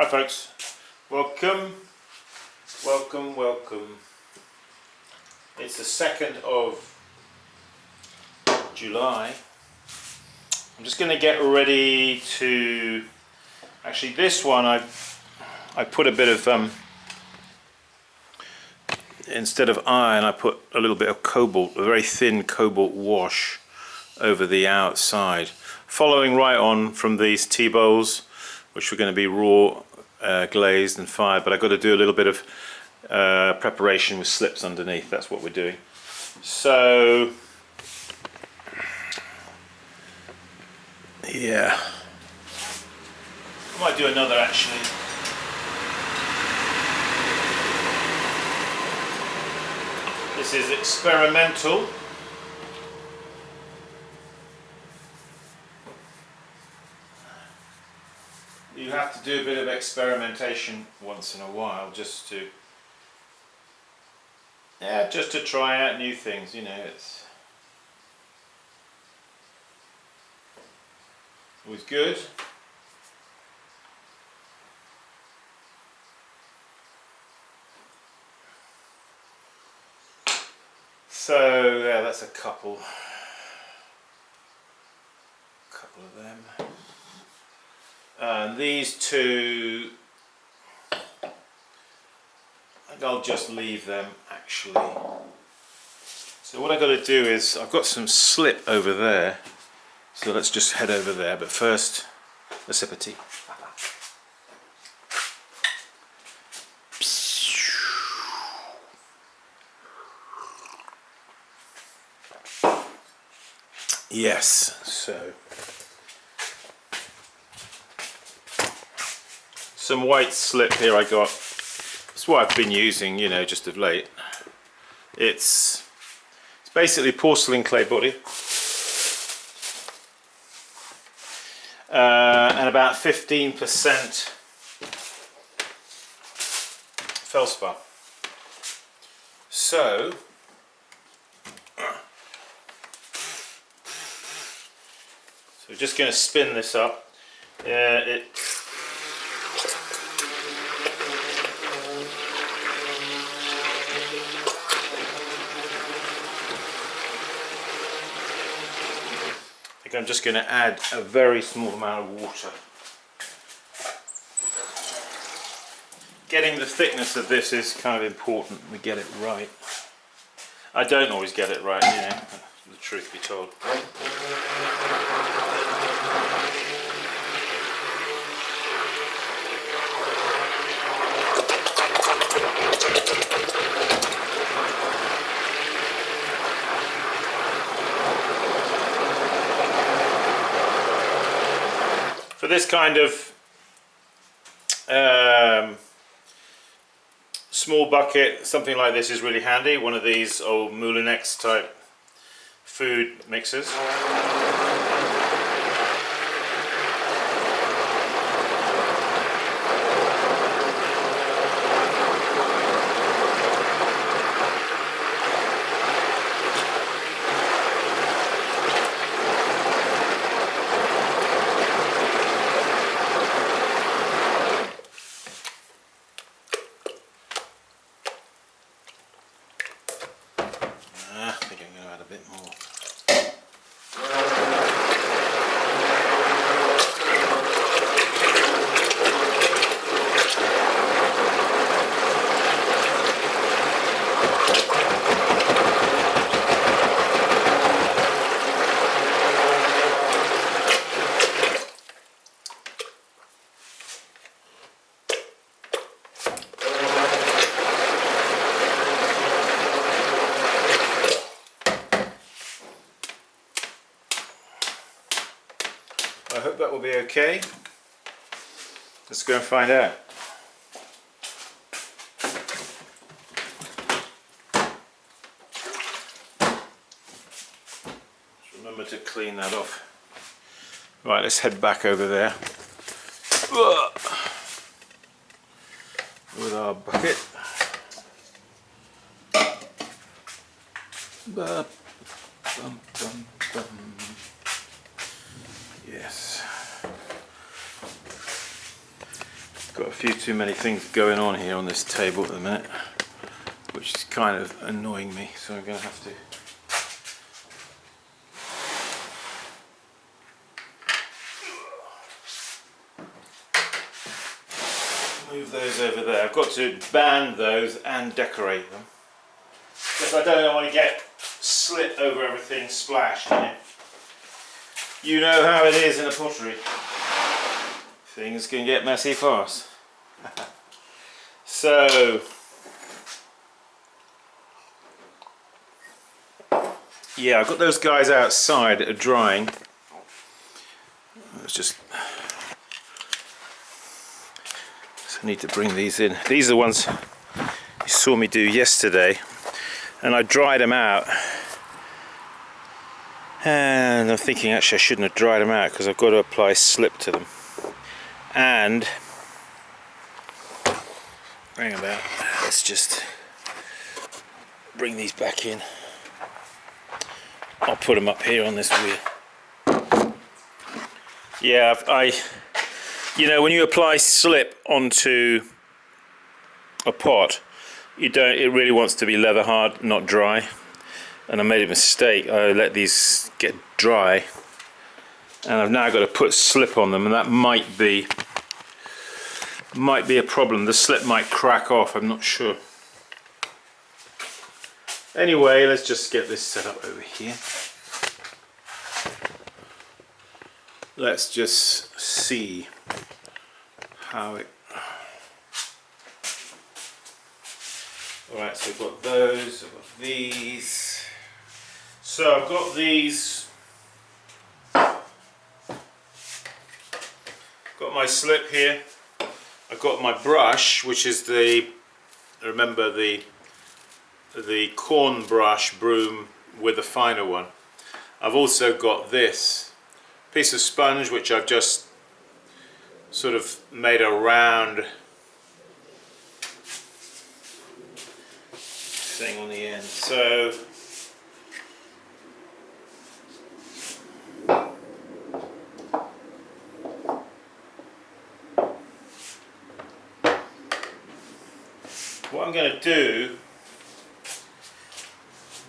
Hi folks, welcome. It's the 2nd of July. I'm just going to get ready to, actually this one I put a bit of, instead of iron I put a little bit of cobalt, a very thin cobalt wash over the outside. Following right on from these tea bowls, which were going to be raw, glazed and fired, but I've got to do a little bit of preparation with slips underneath. That's what we're doing. So yeah, I might do another actually. This is experimental. You have to do a bit of experimentation once in a while just to try out new things, you know. It's always good. So yeah, that's a couple of them. And these two, I think I'll just leave them actually. So what I've got to do is, I've got some slip over there, so let's just head over there, but first a sip of tea. Yes, so some white slip here I got. It's what I've been using, you know, just of late. It's basically porcelain clay body, and about 15% feldspar. So we're just going to spin this up. I think I'm just going to add a very small amount of water. Getting the thickness of this is kind of important. We get it right. I don't always get it right, you know, the truth be told. For this kind of small bucket, something like this is really handy. One of these old Moulinex type food mixers. I think I'm going to add a bit more. I hope that will be okay. Let's go and find out. Just remember to clean that off. Right, let's head back over there with our bucket. Yes. Got a few too many things going on here on this table at the minute, which is kind of annoying me, so I'm going to have to move those over there. I've got to band those and decorate them, because I don't want to get slit over everything splashed in it. You know how it is in a pottery. Things can get messy fast. So, yeah, I've got those guys outside that are drying. Let's just... So I need to bring these in. These are the ones you saw me do yesterday, and I dried them out. And I'm thinking actually I shouldn't have dried them out because I've got to apply slip to them. And hang about, let's just bring these back in. I'll put them up here on this wheel. Yeah, you know, when you apply slip onto a pot, it really wants to be leather hard, not dry. And I made a mistake. I let these get dry, and I've now got to put slip on them, and that might be a problem. The slip might crack off, I'm not sure. Anyway, let's just get this set up over here. Let's just see how it... Alright, so I've got those, I've got these. So I've got these, got my slip here, I've got my brush, which is remember the corn brush broom with a finer one. I've also got this piece of sponge, which I've just sort of made a round thing on the end. So what I'm going to do,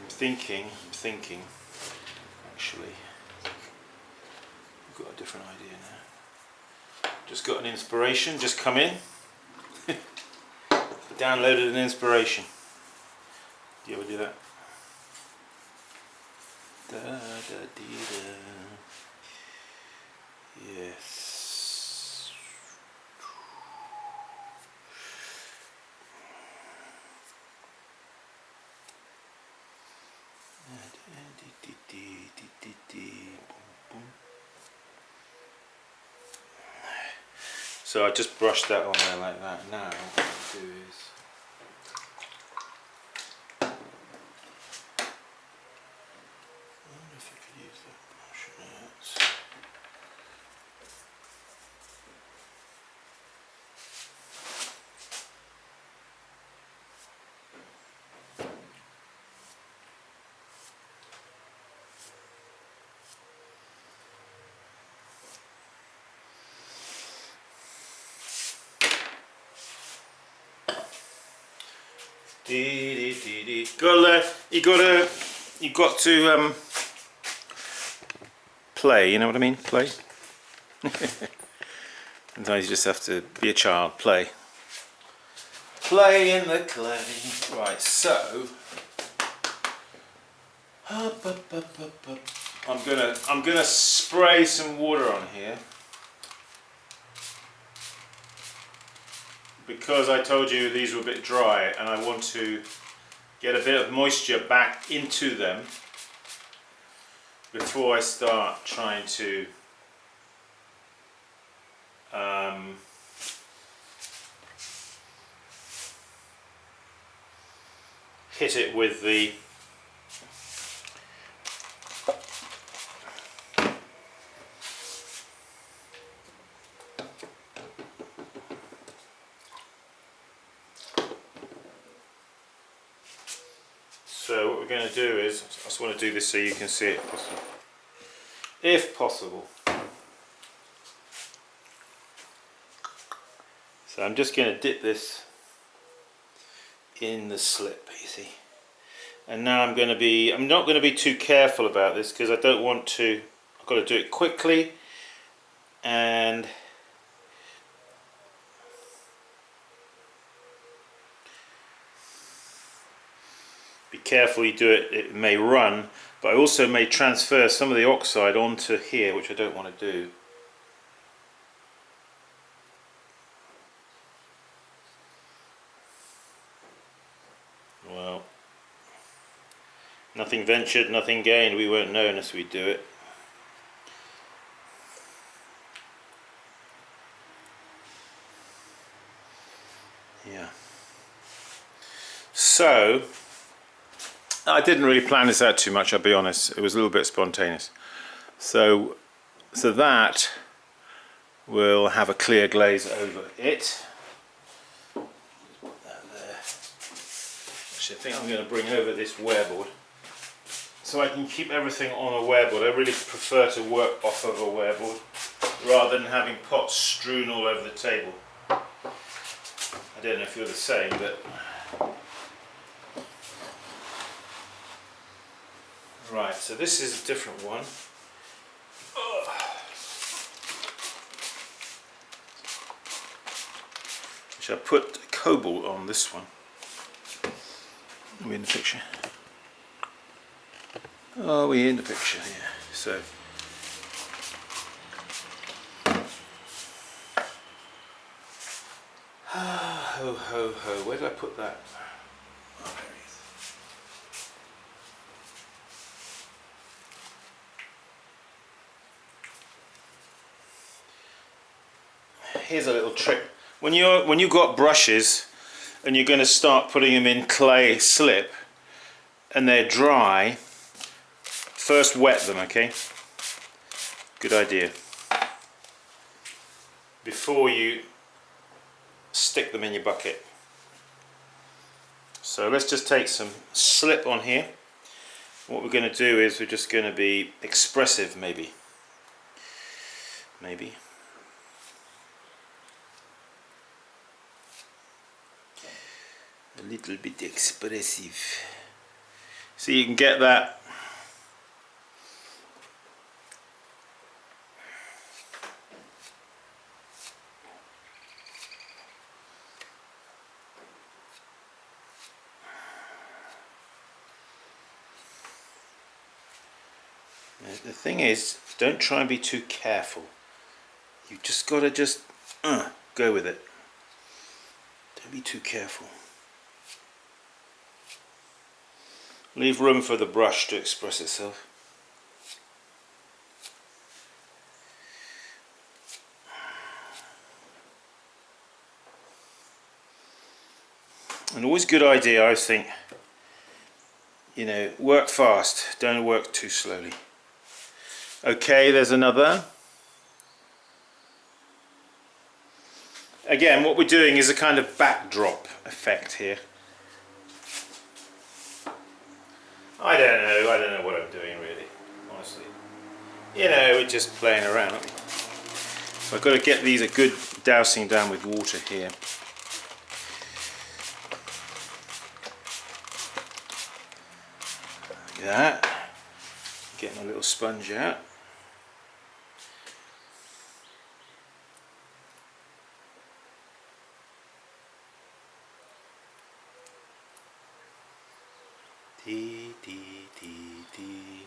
I'm thinking, actually, I've got a different idea now. Just got an inspiration, just come in, downloaded an inspiration. Do you ever do that? Da, da, dee, da. Yes. So I just brushed that on there like that. Now what I'm going to do is I wonder if I could use that brush. You got to play, you know what I mean? Play. Sometimes you just have to be a child, play. Play in the clay. Right, so I'm gonna spray some water on here. Because I told you these were a bit dry and I want to get a bit of moisture back into them before I start trying to hit it with the So what we're going to do is, I just want to do this so you can see it if possible. So I'm just going to dip this in the slip, you see. And now I'm not going to be too careful about this because I don't want to, I've got to do it quickly and be careful you do it, it may run, but I also may transfer some of the oxide onto here, which I don't want to do. Well, nothing ventured, nothing gained. We won't know unless we do it. Yeah. So, I didn't really plan this out too much, I'll be honest. It was a little bit spontaneous. So that will have a clear glaze over it. Put that there. Actually, I think I'm going to bring over this wearboard so I can keep everything on a wearboard. I really prefer to work off of a wearboard rather than having pots strewn all over the table. I don't know if you're the same, but right, so this is a different one. Which I put cobalt on this one. Are we in the picture? Are we in the picture? Yeah. So ho ho ho, where did I put that? Oh, there it is. Here's a little trick. When you've got brushes and you're going to start putting them in clay slip and they're dry, first wet them, okay? Good idea. Before you stick them in your bucket. So let's just take some slip on here. What we're going to do is we're just going to be expressive, maybe. A little bit expressive. So you can get that. Now, the thing is, don't try and be too careful. You just gotta go with it. Don't be too careful. Leave room for the brush to express itself. An always good idea, I think, you know, work fast, don't work too slowly. Okay, there's another. Again, what we're doing is a kind of backdrop effect here. I don't know what I'm doing really, honestly. You know, we're just playing around, aren't we? So I've got to get these a good dousing down with water here. Like that. Getting a little sponge out. Dee, dee, dee, dee.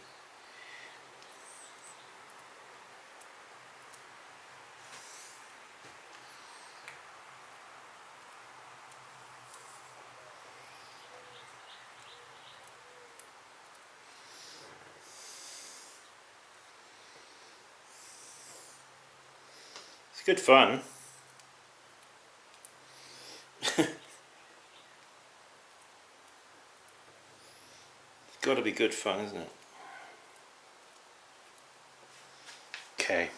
It's good fun. It's got to be good fun, isn't it? Okay.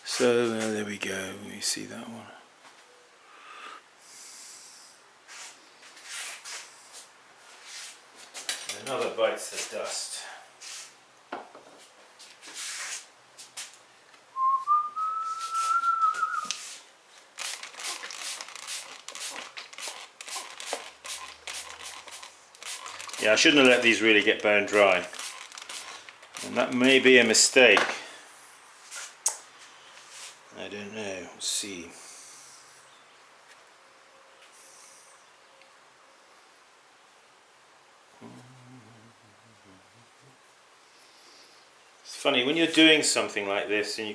So there we go. You see that one. Another bites the dust. Yeah, I shouldn't have let these really get bone dry. And that may be a mistake. I don't know. Let's see. It's funny when you're doing something like this and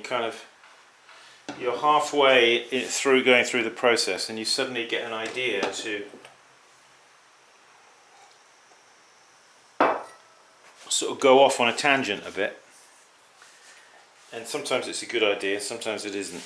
you're halfway through going through the process and you suddenly get an idea to sort of go off on a tangent a bit, and sometimes it's a good idea, sometimes it isn't.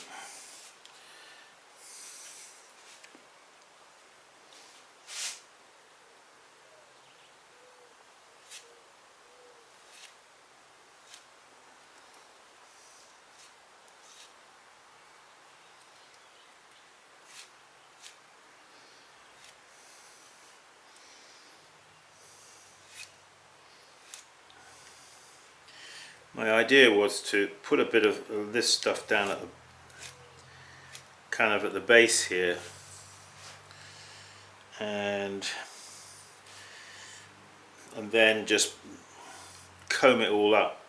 My idea was to put a bit of this stuff down at the kind of at the base here, and then just comb it all up.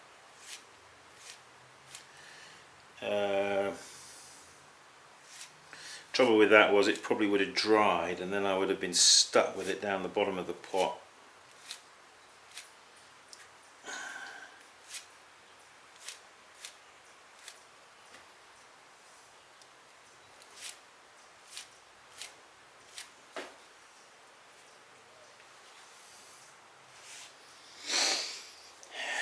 Trouble with that was it probably would have dried and then I would have been stuck with it down the bottom of the pot.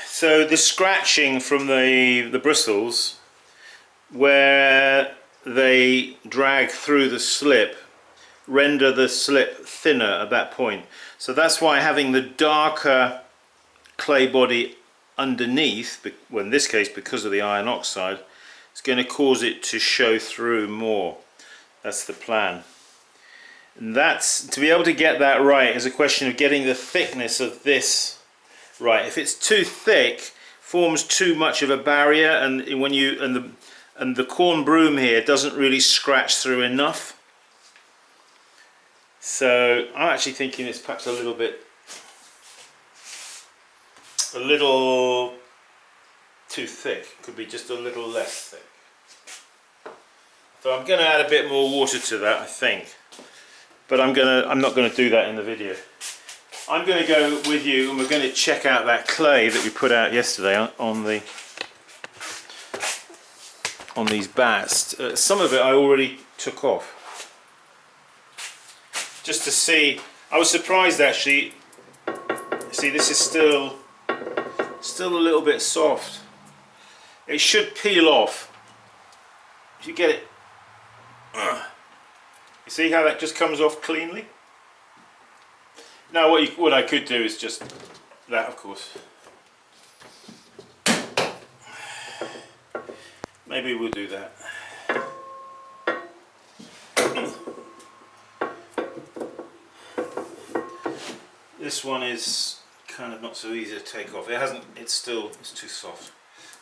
So the scratching from the bristles, where they drag through the slip, render the slip thinner at that point. So that's why having the darker clay body underneath, well in this case because of the iron oxide, it's going to cause it to show through more. That's the plan. And that's, to be able to get that right is a question of getting the thickness of this right. If it's too thick, forms too much of a barrier, and when you and the corn broom here doesn't really scratch through enough. So I'm actually thinking it's perhaps a little too thick. Could be just a little less thick. So I'm going to add a bit more water to that, I think. But I'm not going to do that in the video. I'm going to go with you and we're going to check out that clay that we put out yesterday on these bats. Some of it I already took off just to see. I was surprised actually. See, this is still a little bit soft. It should peel off if you get it. You see how that just comes off cleanly? Now what I could do is just that, of course. Maybe we'll do that. This one is kind of not so easy to take off. It's too soft.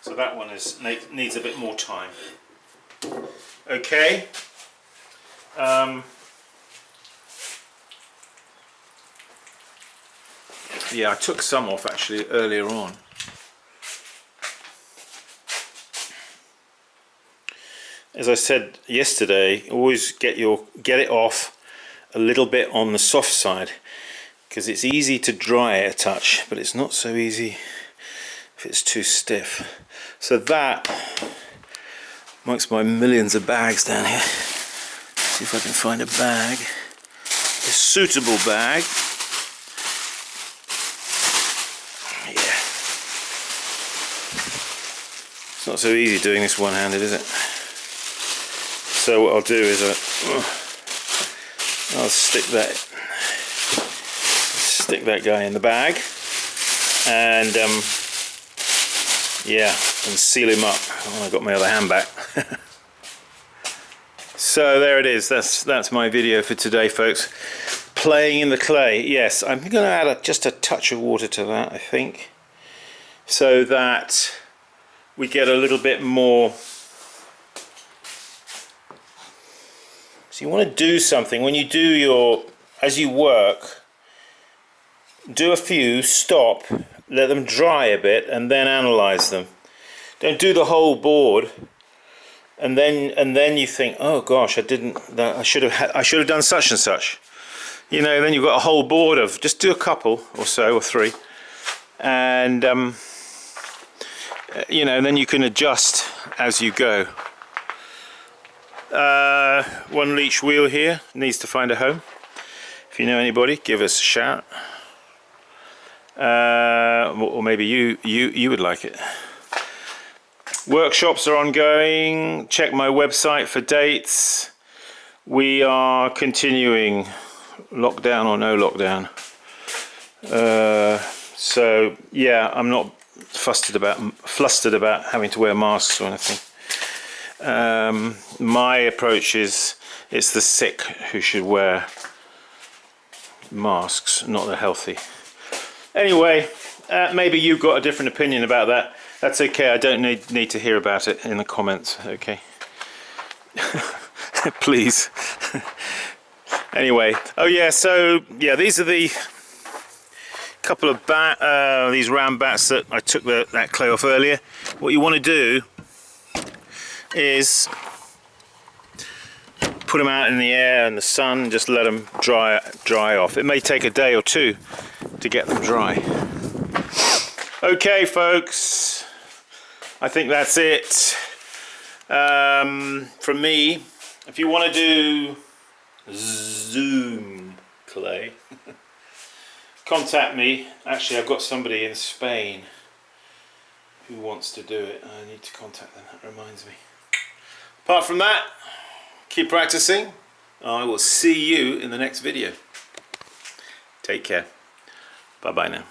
So that one needs a bit more time. Okay. Yeah, I took some off actually earlier on. As I said yesterday, always get it off a little bit on the soft side, because it's easy to dry it a touch, but it's not so easy if it's too stiff. So that, amongst my millions of bags down here, see if I can find a bag, a suitable bag. Yeah, it's not so easy doing this one-handed, is it? So what I'll do is I'll stick that guy in the bag and yeah, and seal him up. Oh, I got my other hand back. So there it is. That's my video for today, folks. Playing in the clay. Yes, I'm going to add just a touch of water to that, I think, so that we get a little bit more. So you want to do something when you do as you work, do a few, stop, let them dry a bit, and then analyze them. Don't do the whole board, and then you think, oh gosh, I should have done such and such. You know, then you've got a whole board of, just do a couple or so, or three, and you know, then you can adjust as you go. One Leach wheel here needs to find a home. If you know anybody, give us a shout. Or maybe you would like it. Workshops are ongoing. Check my website for dates. We are continuing, lockdown or no lockdown. So yeah, I'm not flustered about having to wear masks or anything. My approach is, it's the sick who should wear masks, not the healthy. Anyway, maybe you've got a different opinion about that. That's okay, I don't need to hear about it in the comments, okay? Please. Anyway, oh yeah, so yeah, these are the couple of these round bats that I took that clay off earlier. What you want to do is put them out in the air and the sun, just let them dry off. It may take a day or two to get them dry. Okay folks, I think that's it from me. If you want to do Zoom clay, contact me. Actually, I've got somebody in Spain who wants to do it. I need to contact them, that reminds me. Apart from that, keep practicing. I will see you in the next video. Take care. Bye bye now.